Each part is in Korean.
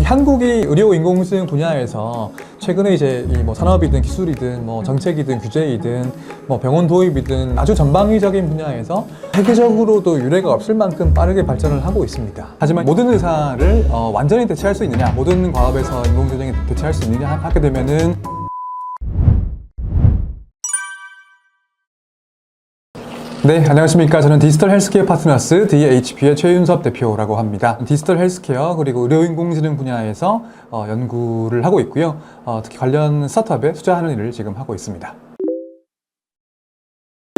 한국이 의료 인공지능 분야에서 최근에 이제 뭐 산업이든 기술이든 뭐 정책이든 규제이든 뭐 병원 도입이든 아주 전방위적인 분야에서 세계적으로도 유례가 없을 만큼 빠르게 발전을 하고 있습니다. 하지만 모든 의사를 완전히 대체할 수 있느냐, 모든 과업에서 인공지능이 대체할 수 있느냐 하게 되면은 네, 안녕하십니까. 저는 디지털 헬스케어 파트너스 DHP의 최윤섭 대표라고 합니다. 디지털 헬스케어 그리고 의료인공지능 분야에서 연구를 하고 있고요. 특히 관련 스타트업에 투자하는 일을 지금 하고 있습니다.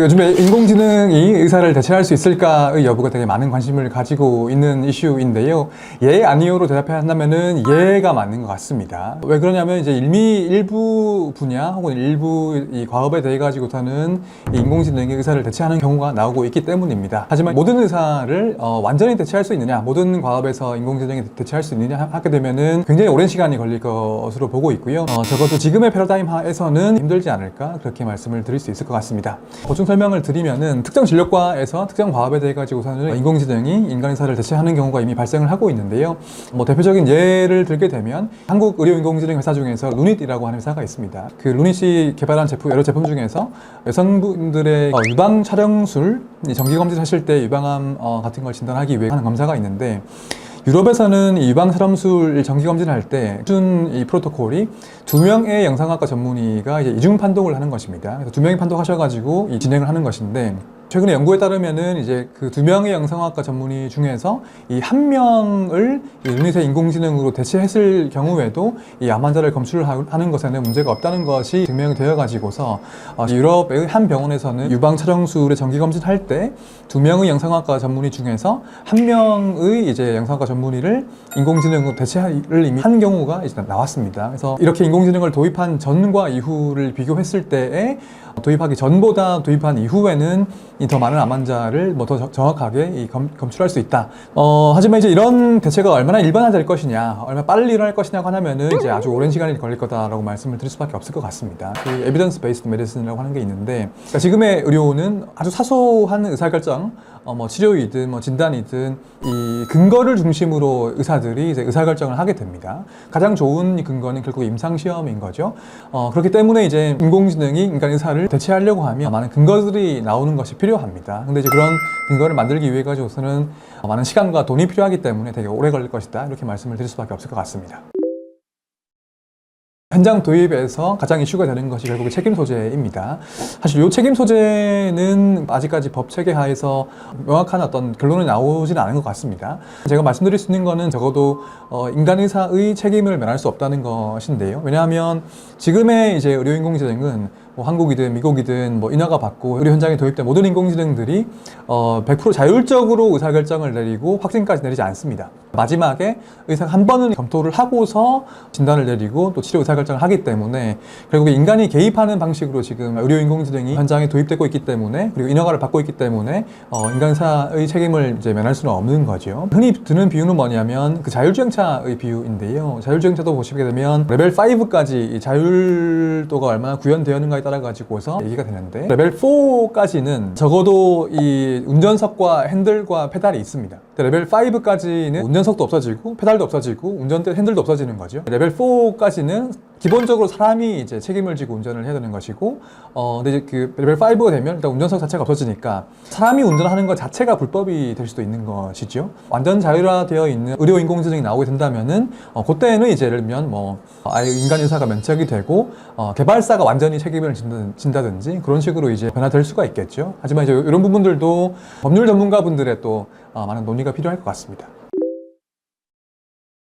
요즘에 인공지능이 의사를 대체할 수 있을까의 여부가 되게 많은 관심을 가지고 있는 이슈인데요. 예, 아니요로 대답해야 한다면은 예가 맞는 것 같습니다. 왜 그러냐면 이제 일부 분야 혹은 일부 이 과업에 대해 가지고서는 인공지능이 의사를 대체하는 경우가 나오고 있기 때문입니다. 하지만 모든 의사를 완전히 대체할 수 있느냐, 모든 과업에서 인공지능이 대체할 수 있느냐 하게 되면은 굉장히 오랜 시간이 걸릴 것으로 보고 있고요. 적어도 지금의 패러다임 하에서는 힘들지 않을까 그렇게 말씀을 드릴 수 있을 것 같습니다. 보충 설명을 드리면은 특정 진료과에서 특정 과업에 대해 가지고서는 인공지능이 인간 의사를 대체하는 경우가 이미 발생을 하고 있는데요. 뭐 대표적인 예를 들게 되면 한국 의료인공지능 회사 중에서 루닛이라고 하는 회사가 있습니다. 그 루닛이 개발한 여러 제품 중에서 여성분들의 유방 촬영술, 정기검진 하실 때 유방암 같은 걸 진단하기 위해 하는 검사가 있는데, 유럽에서는 이 유방 촬영술 정기검진을 할 때 기준 이 프로토콜이 2명의 영상학과 전문의가 이제 이중 판독을 하는 것입니다. 그래서 2명이 판독하셔가지고 이 진행을 하는 것인데, 최근에 연구에 따르면은 이제 그 2명의 영상학과 전문의 중에서 이 1명을 루닛의 인공지능으로 대체했을 경우에도 이 암 환자를 검출하는 것에는 문제가 없다는 것이 증명이 되어 가지고서 유럽의 한 병원에서는 유방 촬영술의 정기 검진할 때 2명의 영상학과 전문의 중에서 1명의 이제 영상학과 전문의를 인공지능으로 대체를 이미 한 경우가 이제 나왔습니다. 그래서 이렇게 인공지능을 도입한 전과 이후를 비교했을 때에 도입하기 전보다 도입한 이후에는 더 많은 암 환자를 더 정확하게 검출할 수 있다. 하지만 이제 이런 대체가 얼마나 일반화될 것이냐, 얼마나 빨리 일어날 것이냐고 하냐면은 이제 아주 오랜 시간이 걸릴 거다라고 말씀을 드릴 수밖에 없을 것 같습니다. 그 에비던스 베이스드 메디슨이라고 하는 게 있는데, 그러니까 지금의 의료는 아주 사소한 의사결정, 치료이든 진단이든 이 근거를 중심으로 의사들이 이제 의사결정을 하게 됩니다. 가장 좋은 근거는 결국 임상시험인 거죠. 그렇기 때문에 이제 인공지능이 인간 의사를 대체하려고 하면 많은 근거들이 나오는 것이 필요합니다. 근데 이제 그런 근거를 만들기 위해 가지고서는 많은 시간과 돈이 필요하기 때문에 되게 오래 걸릴 것이다, 이렇게 말씀을 드릴 수밖에 없을 것 같습니다. 현장 도입에서 가장 이슈가 되는 것이 결국 책임 소재입니다. 사실 이 책임 소재는 아직까지 법 체계 하에서 명확한 어떤 결론이 나오지는 않은 것 같습니다. 제가 말씀드릴 수 있는 거는 적어도 인간 의사의 책임을 면할 수 없다는 것인데요. 왜냐하면 지금의 이제 의료인공지능은 한국이든 미국이든 인허가 받고 의료 현장에 도입된 모든 인공지능들이 100% 자율적으로 의사결정을 내리고 확진까지 내리지 않습니다. 마지막에 의사가 한 번은 검토를 하고서 진단을 내리고 또 치료 의사결정을 하기 때문에 결국에 인간이 개입하는 방식으로 지금 의료인공지능이 현장에 도입되고 있기 때문에, 그리고 인허가를 받고 있기 때문에 인간 의사의 책임을 이제 면할 수는 없는 거죠. 흔히 드는 비유는 뭐냐면 그 자율주행차의 비유인데요. 자율주행차도 보시게 되면 레벨 5까지 자율도가 얼마나 구현되었는가에 따라 가지고서 얘기가 되는데, 레벨 4까지는 적어도 이 운전석과 핸들과 페달이 있습니다. 레벨 5까지는 운전석도 없어지고 페달도 없어지고 운전대 핸들도 없어지는 거죠. 레벨 4까지는 기본적으로 사람이 이제 책임을 지고 운전을 해야 되는 것이고, 근데 이제 그 레벨 5가 되면 일단 운전석 자체가 없어지니까 사람이 운전하는 것 자체가 불법이 될 수도 있는 것이죠. 완전 자율화되어 있는 의료 인공지능이 나오게 된다면은 그때는 이제 예를 들면 아예 인간 의사가 면책이 되고 개발사가 완전히 책임을 진다든지 그런 식으로 이제 변화될 수가 있겠죠. 하지만 이제 이런 부분들도 법률 전문가분들의 또 많은 논의가 필요할 것 같습니다.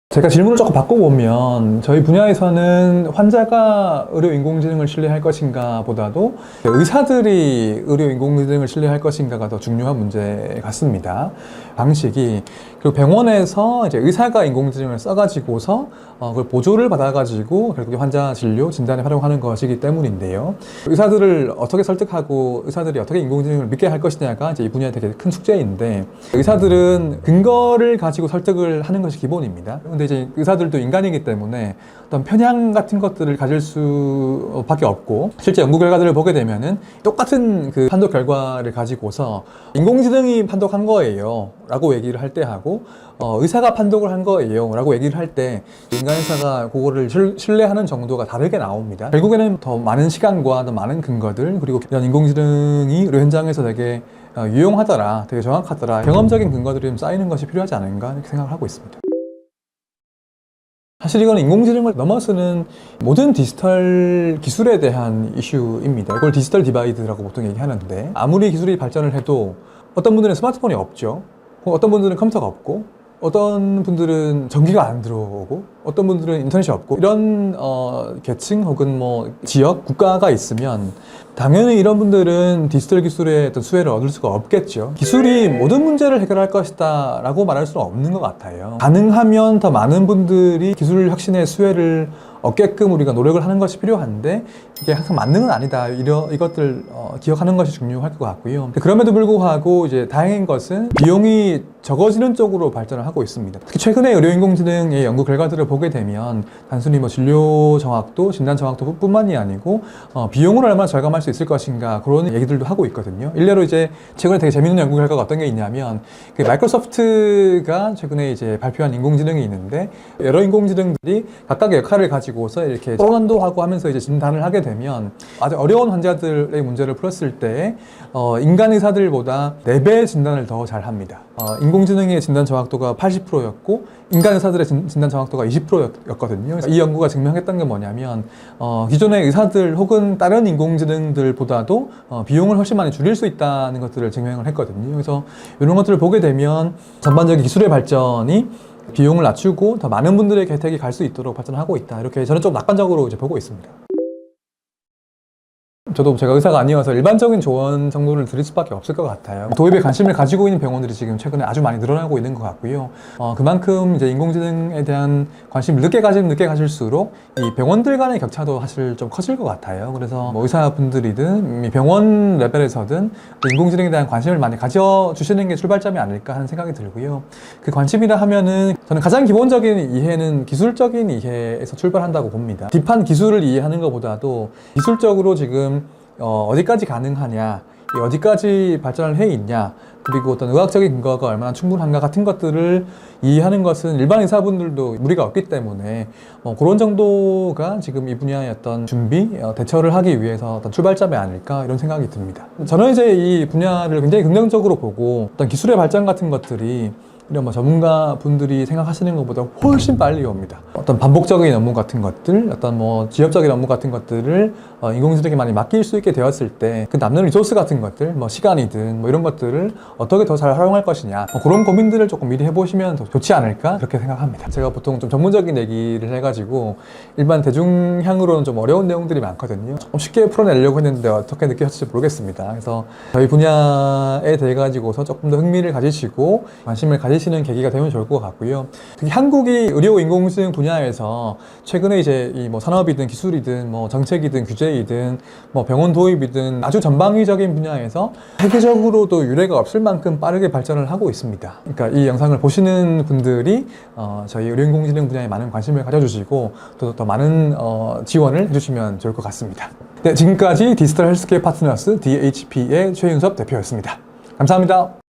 제가 질문을 조금 바꿔보면, 저희 분야에서는 환자가 의료인공지능을 신뢰할 것인가 보다도 의사들이 의료인공지능을 신뢰할 것인가가 더 중요한 문제 같습니다. 방식이, 그리고 병원에서 이제 의사가 인공지능을 써가지고서 그걸 보조를 받아가지고 결국에 환자 진료, 진단에 활용하는 것이기 때문인데요. 의사들을 어떻게 설득하고 의사들이 어떻게 인공지능을 믿게 할 것이냐가 이제 이 분야의 되게 큰 숙제인데, 의사들은 근거를 가지고 설득을 하는 것이 기본입니다. 근데 근데 이제 의사들도 인간이기 때문에 어떤 편향 같은 것들을 가질 수밖에 없고, 실제 연구 결과들을 보게 되면은 똑같은 그 판독 결과를 가지고서 인공지능이 판독한 거예요 라고 얘기를 할 때 하고, 의사가 판독을 한 거예요 라고 얘기를 할 때 인간 의사가 그거를 신뢰하는 정도가 다르게 나옵니다. 결국에는 더 많은 시간과 더 많은 근거들, 그리고 이런 인공지능이 의료 현장에서 되게 유용하더라, 되게 정확하더라, 경험적인 근거들이 좀 쌓이는 것이 필요하지 않은가 이렇게 생각을 하고 있습니다. 사실 이건 인공지능을 넘어서는 모든 디지털 기술에 대한 이슈입니다. 이걸 디지털 디바이드라고 보통 얘기하는데, 아무리 기술이 발전을 해도 어떤 분들은 스마트폰이 없죠. 어떤 분들은 컴퓨터가 없고, 어떤 분들은 전기가 안 들어오고, 어떤 분들은 인터넷이 없고, 이런 계층 혹은 뭐 지역, 국가가 있으면 당연히 이런 분들은 디지털 기술의 어떤 수혜를 얻을 수가 없겠죠. 기술이 모든 문제를 해결할 것이다 라고 말할 수는 없는 것 같아요. 가능하면 더 많은 분들이 기술 혁신의 수혜를 얻게끔 우리가 노력을 하는 것이 필요한데, 이게 항상 만능은 아니다, 이것들 기억하는 것이 중요할 것 같고요. 그럼에도 불구하고 이제 다행인 것은 비용이 적어지는 쪽으로 발전을 하고 있습니다. 특히 최근에 의료인공지능의 연구 결과들을 보게 되면 단순히 뭐 진료 정확도, 진단 정확도 뿐만이 아니고 비용을 얼마나 절감할 수 있을 것인가, 그런 얘기들도 하고 있거든요. 일례로 이제 최근에 되게 재밌는 연구 결과가 어떤 게 있냐면, 그 마이크로소프트가 최근에 이제 발표한 인공지능이 있는데, 여러 인공지능들이 각각의 역할을 가지고서 이렇게 소환도 하고 하면서 이제 진단을 하게 되면 아주 어려운 환자들의 문제를 풀었을 때 인간 의사들보다 4배 진단을 더 잘 합니다. 인공지능의 진단 정확도가 80%였고 인간 의사들의 진단 정확도가 20%였거든요. 이 연구가 증명했던 게 뭐냐면 기존의 의사들 혹은 다른 인공지능들보다도 비용을 훨씬 많이 줄일 수 있다는 것들을 증명을 했거든요. 그래서 이런 것들을 보게 되면 전반적인 기술의 발전이 비용을 낮추고 더 많은 분들에게 혜택이 갈 수 있도록 발전하고 있다, 이렇게 저는 좀 낙관적으로 이제 보고 있습니다. 저도 제가 의사가 아니어서 일반적인 조언 정도를 드릴 수밖에 없을 것 같아요. 도입에 관심을 가지고 있는 병원들이 지금 최근에 아주 많이 늘어나고 있는 것 같고요. 그만큼 이제 인공지능에 대한 관심을 늦게 가질수록 이 병원들 간의 격차도 사실 좀 커질 것 같아요. 그래서 뭐 의사분들이든 병원 레벨에서든 인공지능에 대한 관심을 많이 가져주시는 게 출발점이 아닐까 하는 생각이 들고요. 그 관심이라 하면은 저는 가장 기본적인 이해는 기술적인 이해에서 출발한다고 봅니다. 딥한 기술을 이해하는 것보다도 기술적으로 지금 어디까지 가능하냐, 어디까지 발전을 해 있냐, 그리고 어떤 의학적인 근거가 얼마나 충분한가 같은 것들을 이해하는 것은 일반 의사분들도 무리가 없기 때문에 그런 정도가 지금 이 분야의 어떤 준비, 대처를 하기 위해서 어떤 출발점이 아닐까, 이런 생각이 듭니다. 저는 이제 이 분야를 굉장히 긍정적으로 보고, 어떤 기술의 발전 같은 것들이 이런 뭐 전문가 분들이 생각하시는 것보다 훨씬 빨리 옵니다. 어떤 반복적인 업무 같은 것들, 어떤 뭐 지엽적인 업무 같은 것들을 인공지능에게 많이 맡길 수 있게 되었을 때 그 남는 리소스 같은 것들, 뭐 시간이든 뭐 이런 것들을 어떻게 더 잘 활용할 것이냐, 그런 고민들을 조금 미리 해보시면 더 좋지 않을까, 그렇게 생각합니다. 제가 보통 좀 전문적인 얘기를 해가지고 일반 대중향으로는 좀 어려운 내용들이 많거든요. 조금 쉽게 풀어내려고 했는데 어떻게 느끼셨을지 모르겠습니다. 그래서 저희 분야에 대해 가지고서 조금 더 흥미를 가지시고 관심을 가지시는 계기가 되면 좋을 것 같고요. 특히 한국이 의료 인공지능 분야에서 최근에 이제 이 뭐 산업이든 기술이든 뭐 정책이든 규제이든 뭐 병원 도입이든 아주 전방위적인 분야에서 세계적으로도 유례가 없을 만큼 빠르게 발전을 하고 있습니다. 그러니까 이 영상을 보시는 분들이 저희 의료 인공지능 분야에 많은 관심을 가져주시고 또 더 많은 지원을 해주시면 좋을 것 같습니다. 네, 지금까지 디지털 헬스케어 파트너스 DHP의 최윤섭 대표였습니다. 감사합니다.